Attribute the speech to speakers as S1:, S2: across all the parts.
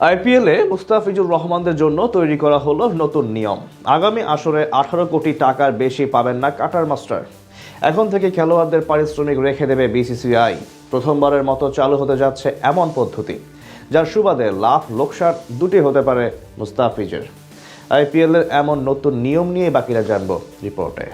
S1: আইপিএলে মুস্তাফিজুর রহমানদের জন্য তৈরি করা হলো নতুন নিয়ম। আগামী আসরে 18 কোটি টাকার বেশি পাবেন না কাটার মাস্টার। এখন থেকে খেলোয়াড়দের পারিশ্রমিক রেখে দেবে বিসিসিআই। প্রথমবারের মতো চালু হতে যাচ্ছে এমন পদ্ধতি, যার সুবাদে লাভ লোকসান দুটি হতে পারে মুস্তাফিজের। আইপিএলের এমন নতুন নিয়ম নিয়ে বাকিরা জানবো রিপোর্টে।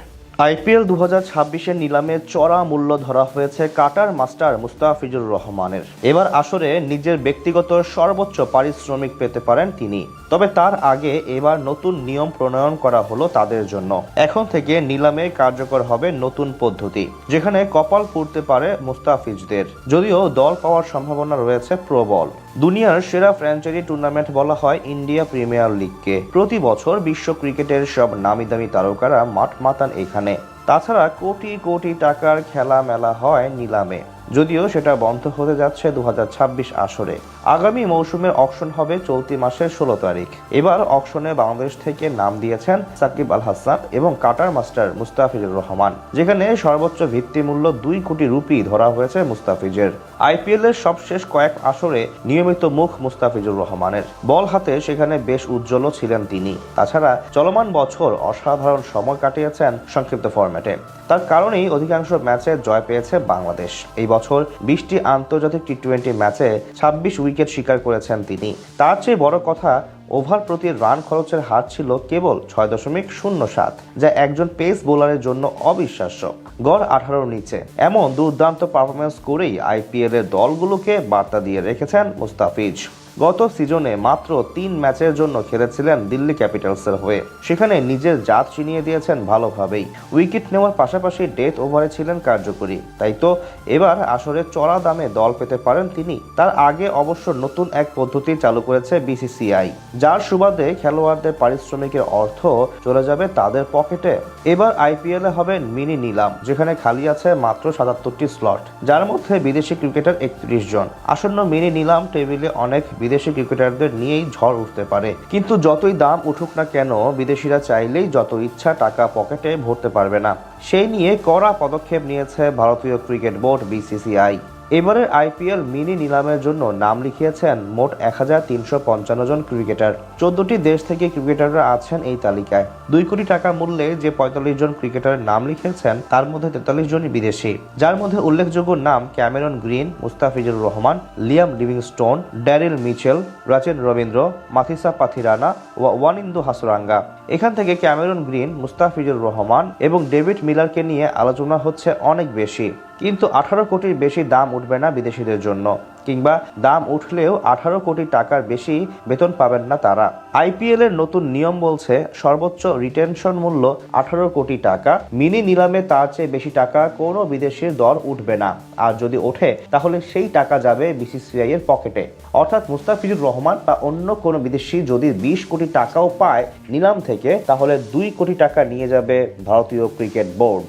S1: আইপিএল 2026-এর নিলামে চড়া মূল্য ধরা হয়েছে কাটার মাস্টার মুস্তাফিজুর রহমানের। এবার আসরে নিজের ব্যক্তিগত সর্বোচ্চ পারিশ্রমিক পেতে পারেন তিনি। তবে তার আগে এবার নতুন নিয়ম প্রণয়ন করা হলো তাদের জন্য। এখন থেকে নিলামে কার্যকর হবে নতুন পদ্ধতি, যেখানে কপাল পুড়তে পারে মুস্তাফিজদের। যদিও দল পাওয়ার সম্ভাবনা রয়েছে প্রবল। দুনিয়ার সেরা ফ্র্যাঞ্চাইজি টুর্নামেন্ট বলা হয় ইন্ডিয়া প্রিমিয়ার লিগকে। প্রতি বছর বিশ্ব ক্রিকেটের সব নামি দামি তারকারা মাঠ মাতান এখানে। তাছাড়া কোটি কোটি টাকার খেলা মেলা হয় নিলামে, যদিও সেটা বন্ধ হতে যাচ্ছে 2026 আসরে। আগামী মৌসুমের অকশন হবে চলতি মাসের 16 তারিখ। এবার অকশনে বাংলাদেশ থেকে নাম দিয়েছেন সাকিব আল হাসান এবং কাটার মাস্টার মুস্তাফিজুর রহমান, যেখানে সর্বোচ্চ ভিত্তিমূল্য 2 কোটি রুপি ধরা হয়েছে মুস্তাফিজের। আইপিএল এর সবশেষ কয়েক আসরে নিয়মিত মুখ মুস্তাফিজুর রহমানের। বল হাতে সেখানে বেশ উজ্জ্বল ছিলেন তিনি। তাছাড়া চলমান বছর অসাধারণ সময় কাটিয়েছেন সংক্ষিপ্ত ফরম্যাটে। তার কারণেই অধিকাংশ ম্যাচে জয় পেয়েছে বাংলাদেশ। এই বছর 20টি আন্তর্জাতিক টি-20 ম্যাচে 26 উইকেট শিকার করেছেন তিনি। তার চেয়ে বড় কথা, ওভার প্রতি রান খরচের হার ছিল কেবল 6.07, যা একজন পেস বোলারের জন্য অবিশ্বাস্য। গড় 18 নিচে। এমন দুর্দান্ত পারফরমেন্স করেই আইপিএল এর দলগুলোকে বার্তা দিয়ে রেখেছেন মুস্তাফিজ। গত সিজনে মাত্র 3 ম্যাচের জন্য খেলেছিলেন দিল্লি ক্যাপিটালসের হয়ে। সেখানে নিজের জাত চিনিয়ে দিয়েছেন ভালোভাবেই। উইকেট নেওয়ার পাশাপাশি ডেথ ওভারে ছিলেন কার্যকরী। তাই তো এবার আসরে চড়া দামে দল পেতে পারেন তিনি। তার আগে অবশ্য নতুন এক পদ্ধতি চালু করেছে বিসিসিআই, যার সুবাদে খেলোয়াড়দের পারিশ্রমিকের অর্থ চলে যাবে তাদের পকেটে। এবার আইপিএল এ হবে মিনি নিলাম, যেখানে খালি আছে মাত্র 77টি স্লট, যার মধ্যে বিদেশি ক্রিকেটার 31 জন। আসন্ন মিনি নিলাম টেবিলে অনেক বিদেশি ক্রিকেটারদের নিয়েই ঝড় উঠতে পারে। কিন্তু যতই দাম উঠুক না কেন, বিদেশিরা চাইলেই যত ইচ্ছা টাকা পকেটে ভরতে পারবে না। সেই নিয়ে কড়া পদক্ষেপ নিয়েছে ভারতীয় ক্রিকেট বোর্ড বিসিসিআই। এবারের আইপিএল মিনি নিলামের জন্য নাম লিখিয়েছেন মোট 1355 জন ক্রিকেটার। 14টি দেশ থেকে ক্রিকেটাররা আছেন এই তালিকায়। 2 কোটি টাকা মূল্যে যে 45 জন ক্রিকেটারের নাম লিখেছেন, তার মধ্যে 43 জনই বিদেশি, যার মধ্যে উল্লেখযোগ্য নাম Cameron Green, Mustafizur Rahman, Liam Livingstone, Daryl Mitchell, Rachin Ravindra, Matheesha Pathirana ও ওয়ানিন্দু হাসরাঙ্গা। এখান থেকে ক্যামেরন গ্রিন, মুস্তাফিজুর রহমান এবং ডেভিড মিলারকে নিয়ে আলোচনা হচ্ছে অনেক বেশি। কিন্তু 18 কোটির বেশি দাম উঠবে না বিদেশিদের জন্য, কিংবা দাম উঠলেও 18 কোটি টাকার বেশি বেতন পাবেন না তারা। আইপিএল এর নতুন নিয়ম বলছে সর্বোচ্চ রিটেনশন মূল্য 18 কোটি টাকা। মিনি নিলামে তার চেয়ে বেশি টাকা কোনো বিদেশির দর উঠবে না। আর যদি ওঠে, তাহলে সেই টাকা যাবে বিসিসিআই এর পকেটে। অর্থাৎ মুস্তাফিজুর রহমান বা অন্য কোনো বিদেশি যদি 20 কোটি টাকাও পায় নিলাম থেকে, তাহলে 2 কোটি টাকা নিয়ে যাবে ভারতীয় ক্রিকেট বোর্ড।